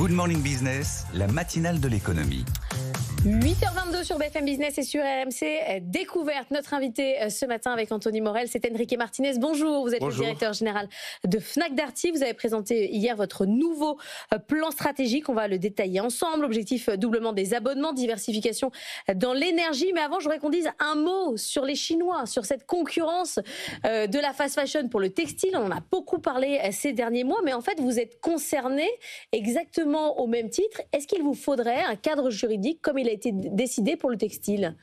Good Morning Business, la matinale de l'économie. 8h22 sur BFM Business et sur RMC. Découverte, notre invité ce matin avec Anthony Morel, c'est Enrique Martinez. Bonjour, vous êtes le directeur général de Fnac Darty. Vous avez présenté hier votre nouveau plan stratégique. On va le détailler ensemble. Objectif doublement des abonnements, diversification dans l'énergie. Mais avant, je voudrais qu'on dise un mot sur les Chinois, sur cette concurrence de la fast fashion pour le textile. On en a beaucoup parlé ces derniers mois, mais en fait, vous êtes concerné exactement au même titre. Est-ce qu'il vous faudrait un cadre juridique comme il a été décidé pour le textile?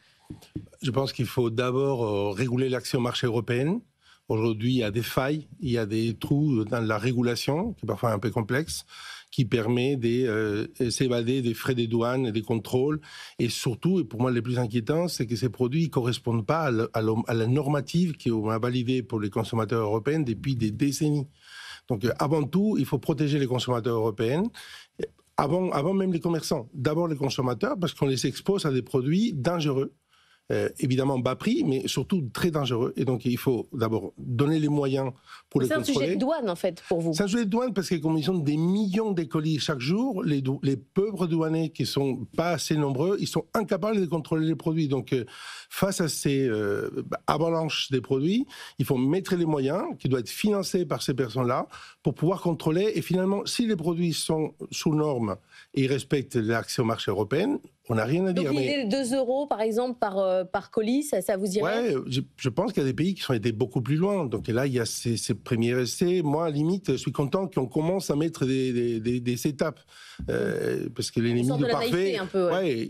Je pense qu'il faut d'abord réguler l'accès au marché européen. Aujourd'hui, il y a des failles, il y a des trous dans la régulation, qui est parfois un peu complexe, qui permet de s'évader des frais des douanes, des contrôles. Et surtout, et pour moi le plus inquiétant, c'est que ces produits ne correspondent pas à la normative qu'on a validée pour les consommateurs européens depuis des décennies. Donc avant tout, il faut protéger les consommateurs européens. Avant même les commerçants, d'abord les consommateurs, parce qu'on les expose à des produits dangereux, évidemment bas prix, mais surtout très dangereux. Et donc il faut d'abord donner les moyens pour les contrôler. C'est un sujet de douane en fait pour vous. C'est un sujet de douane parce que comme ils ont des millions de colis chaque jour, les pauvres douaniers qui sont pas assez nombreux, ils sont incapables de contrôler les produits. Donc face à ces avalanches des produits, il faut mettre les moyens qui doivent être financés par ces personnes-là pour pouvoir contrôler. Et finalement, si les produits sont sous normes et respectent l'accès au marché européen, on n'a rien à dire. Donc l'idée de 2 € par exemple par colis, ça vous irait? Ouais, je pense qu'il y a des pays qui ont été beaucoup plus loin. Donc là, il y a ces premiers essais. Moi, à la limite, je suis content qu'on commence à mettre des étapes. Parce que l'ennemi du parfait,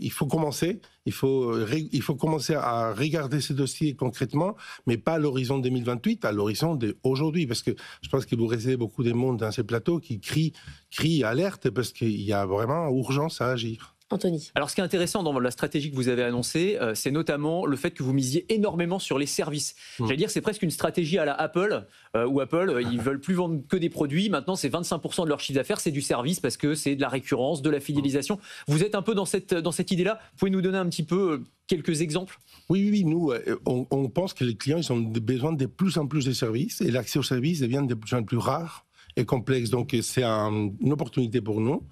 il faut commencer. Il faut commencer à regarder ces dossiers concrètement, mais pas à l'horizon 2028, à l'horizon d'aujourd'hui. Parce que je pense que vous restez beaucoup de monde dans ces plateaux qui crient alerte parce qu'il y a vraiment urgence à agir. Anthony. Alors, ce qui est intéressant dans la stratégie que vous avez annoncée, c'est notamment le fait que vous misiez énormément sur les services. J'allais dire, c'est presque une stratégie à la Apple, où Apple, ils veulent plus vendre que des produits. Maintenant, c'est 25% de leur chiffre d'affaires, c'est du service parce que c'est de la récurrence, de la fidélisation. Vous êtes un peu dans cette idée-là. Vous pouvez nous donner un petit peu quelques exemples? Oui. Nous, on pense que les clients ils ont besoin de plus en plus de services et l'accès aux services devient de plus en plus rare et complexe. Donc, c'est une opportunité pour nous,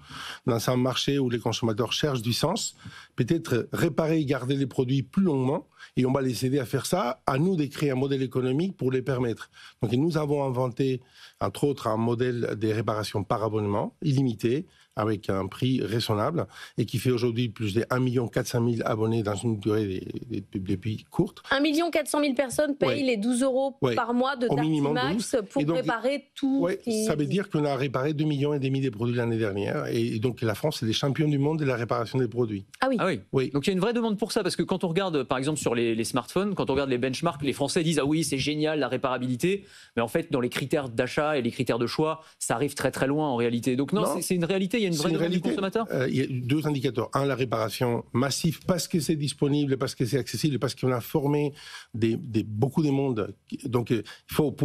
dans un marché où les consommateurs cherchent du sens, peut-être réparer et garder les produits plus longuement, et on va les aider à faire ça, à nous de créer un modèle économique pour les permettre. Donc, nous avons inventé, entre autres, un modèle de réparation par abonnement, illimité, avec un prix raisonnable, et qui fait aujourd'hui plus de 1 400 000 abonnés dans une durée depuis courte. 1 400 000 personnes payent les 12 € par mois de Darty Max pour réparer tout. Ça veut dire qu'on a réparé 2,5 millions des produits l'année dernière, et donc la France est les champions du monde de la réparation des produits. Ah oui. Donc il y a une vraie demande pour ça, parce que quand on regarde, par exemple, sur les smartphones, quand on regarde les benchmarks, les Français disent « Ah oui, c'est génial, la réparabilité », mais en fait, dans les critères d'achat et les critères de choix, ça arrive très très loin en réalité. Donc non. C'est une réalité, il y a une vraie demande du consommateur. Il y a 2 indicateurs. Un, la réparation massive, parce que c'est disponible, parce que c'est accessible, parce qu'on a formé beaucoup de monde. Donc il faut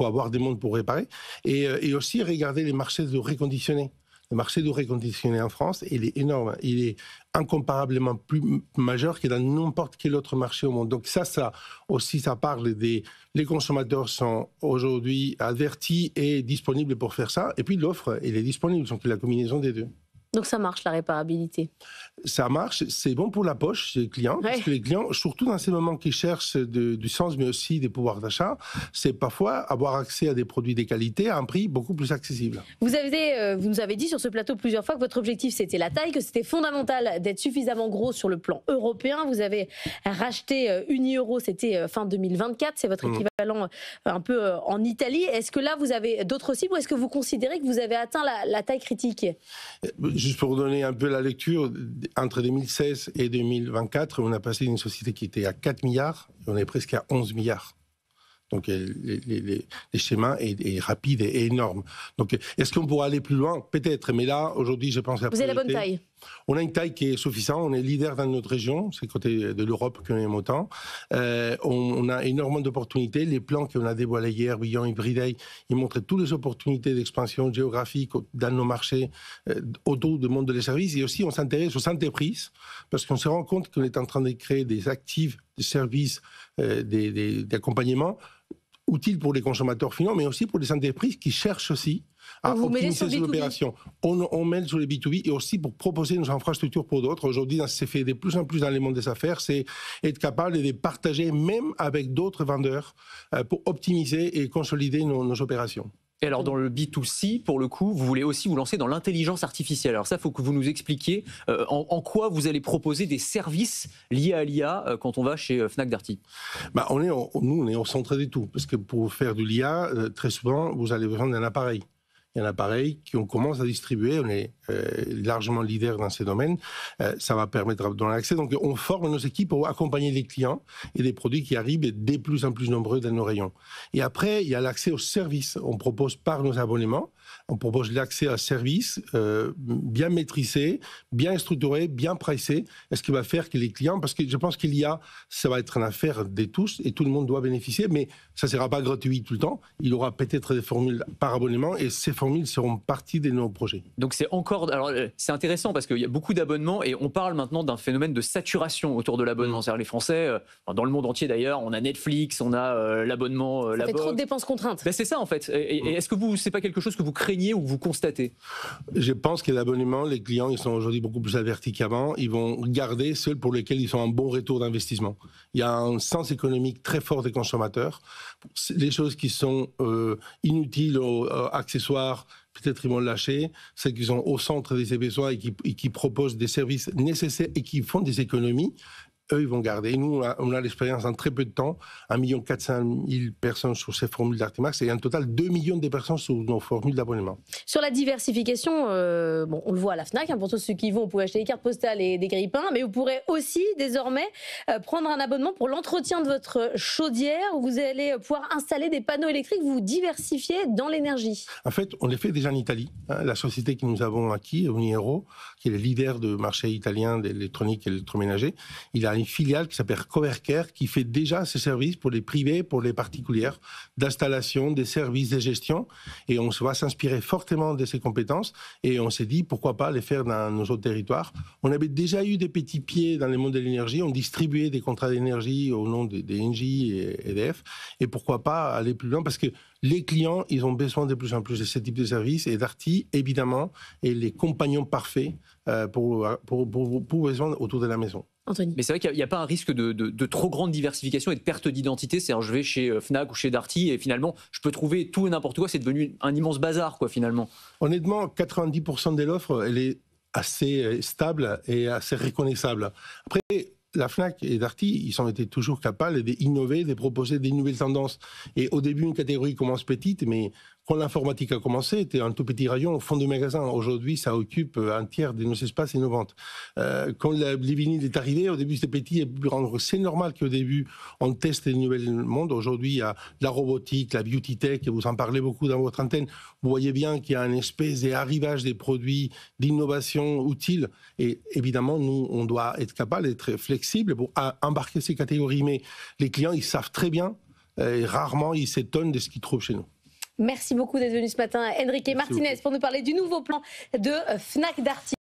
avoir des mondes pour réparer. Et aussi regarder les marchés de reconditionner. Le marché de reconditionner en France, il est énorme. Il est incomparablement plus majeur que dans n'importe quel autre marché au monde. Donc ça aussi, ça parle les consommateurs sont aujourd'hui avertis et disponibles pour faire ça. Et puis l'offre, elle est disponible. Donc la combinaison des deux. Donc ça marche, la réparabilité? Ça marche, c'est bon pour la poche des clients, parce que les clients, surtout dans ces moments qui cherchent du sens, mais aussi des pouvoirs d'achat, c'est parfois avoir accès à des produits de qualité à un prix beaucoup plus accessible. Vous nous avez dit sur ce plateau plusieurs fois que votre objectif c'était la taille, que c'était fondamental d'être suffisamment gros sur le plan européen. Vous avez racheté Unieuro, c'était fin 2024, c'est votre équivalent un peu en Italie. Est-ce que là vous avez d'autres cibles ou est-ce que vous considérez que vous avez atteint la taille critique? Juste pour vous donner un peu la lecture, entre 2016 et 2024, on a passé d'une société qui était à 4 milliards, et on est presque à 11 milliards. Donc les schémas est rapide et énorme. Donc est-ce qu'on pourra aller plus loin? Peut-être, mais là, aujourd'hui, je pense... Vous avez la bonne taille? On a une taille qui est suffisante, on est leader dans notre région, c'est côté de l'Europe qu'on aime autant. On a énormément d'opportunités. Les plans qu'on a dévoilés hier, Beyond Every Day, ils montrent toutes les opportunités d'expansion géographique dans nos marchés, autour du monde des services. Et aussi, on s'intéresse aux entreprises, parce qu'on se rend compte qu'on est en train de créer des actifs, des services, d'accompagnement utile pour les consommateurs finaux, mais aussi pour les entreprises qui cherchent aussi à optimiser ces opérations. On mène sur les B2B et aussi pour proposer nos infrastructures pour d'autres. Aujourd'hui, c'est fait de plus en plus dans les mondes des affaires, c'est être capable de partager même avec d'autres vendeurs pour optimiser et consolider nos opérations. Et alors dans le B2C, pour le coup, vous voulez aussi vous lancer dans l'intelligence artificielle. Alors ça, il faut que vous nous expliquiez en quoi vous allez proposer des services liés à l'IA quand on va chez Fnac Darty. Nous, on est au centre de tout. Parce que pour faire de l'IA, très souvent, vous avez besoin d'un appareil. Il y a un appareil qu'on commence à distribuer, on est largement leader dans ces domaines, ça va permettre de donner l'accès. Donc on forme nos équipes pour accompagner les clients et les produits qui arrivent de plus en plus nombreux dans nos rayons. Et après, il y a l'accès aux services. On propose par nos abonnements, on propose l'accès à services bien maîtrisés, bien structurés, bien pricés, ce qui va faire que les clients, parce que je pense qu'il y a, ça va être une affaire de tous et tout le monde doit bénéficier, mais ça ne sera pas gratuit tout le temps. Il y aura peut-être des formules par abonnement et ces formules seront partie de nos projets. Donc c'est encore, alors c'est intéressant parce qu'il y a beaucoup d'abonnements et on parle maintenant d'un phénomène de saturation autour de l'abonnement. C'est-à-dire les Français, dans le monde entier d'ailleurs, on a Netflix, on a l'abonnement, ça fait trop de dépenses contraintes. Ben c'est ça en fait. Et est-ce que c'est pas quelque chose que vous craignez ou que vous constatez? Je pense que l'abonnement, les clients, ils sont aujourd'hui beaucoup plus avertis qu'avant. Ils vont garder ceux pour lesquels ils ont un bon retour d'investissement. Il y a un sens économique très fort des consommateurs. Les choses qui sont inutiles ou accessoires, peut-être ils vont lâcher. Celles qui sont au centre des besoins et qui proposent des services nécessaires et qui font des économies, eux, ils vont garder. Et nous, on a l'expérience en très peu de temps, 1 400 000 personnes sur ces formules Darty Max et un total 2 millions de personnes sur nos formules d'abonnement. Sur la diversification, on le voit à la Fnac, pour tous ceux qui vont, vous pouvez acheter des cartes postales et des grille-pains, mais vous pourrez aussi désormais prendre un abonnement pour l'entretien de votre chaudière où vous allez pouvoir installer des panneaux électriques, vous diversifiez dans l'énergie. En fait, on les fait déjà en Italie. La société que nous avons acquis, Uniero, qui est le leader de marché italien d'électronique et électroménager, il a une filiale qui s'appelle Covercare qui fait déjà ces services pour les privés, pour les particulières, d'installation, des services de gestion. Et on va s'inspirer fortement de ces compétences et on s'est dit pourquoi pas les faire dans nos autres territoires. On avait déjà eu des petits pieds dans le monde de l'énergie, on distribuait des contrats d'énergie au nom des Engie et EDF. Et pourquoi pas aller plus loin parce que les clients, ils ont besoin de plus en plus de ce type de services et Darty, évidemment, est les compagnons parfaits pour besoin autour de la maison. Anthony. Mais c'est vrai qu'il n'y a pas un risque de trop grande diversification et de perte d'identité. C'est-à-dire, je vais chez Fnac ou chez Darty et finalement, je peux trouver tout et n'importe quoi. C'est devenu un immense bazar, quoi, finalement. Honnêtement, 90% de l'offre, elle est assez stable et assez reconnaissable. Après, la Fnac et Darty, ils ont été toujours capables d'innover, de proposer des nouvelles tendances. Et au début, une catégorie commence petite, mais quand l'informatique a commencé, c'était un tout petit rayon au fond du magasin. Aujourd'hui, ça occupe un tiers de nos espaces et nos ventes. Quand les vinyles est arrivé, au début, c'était petit et plus grand. C'est normal qu'au début, on teste les nouvelles mondes. Aujourd'hui, il y a la robotique, la beauty tech, et vous en parlez beaucoup dans votre antenne. Vous voyez bien qu'il y a une espèce d'arrivage des produits d'innovation utiles. Et évidemment, nous, on doit être capable d'être flexible pour embarquer ces catégories. Mais les clients, ils savent très bien, et rarement, ils s'étonnent de ce qu'ils trouvent chez nous. Merci beaucoup d'être venu ce matin, Enrique Martinez, pour nous parler du nouveau plan de Fnac Darty.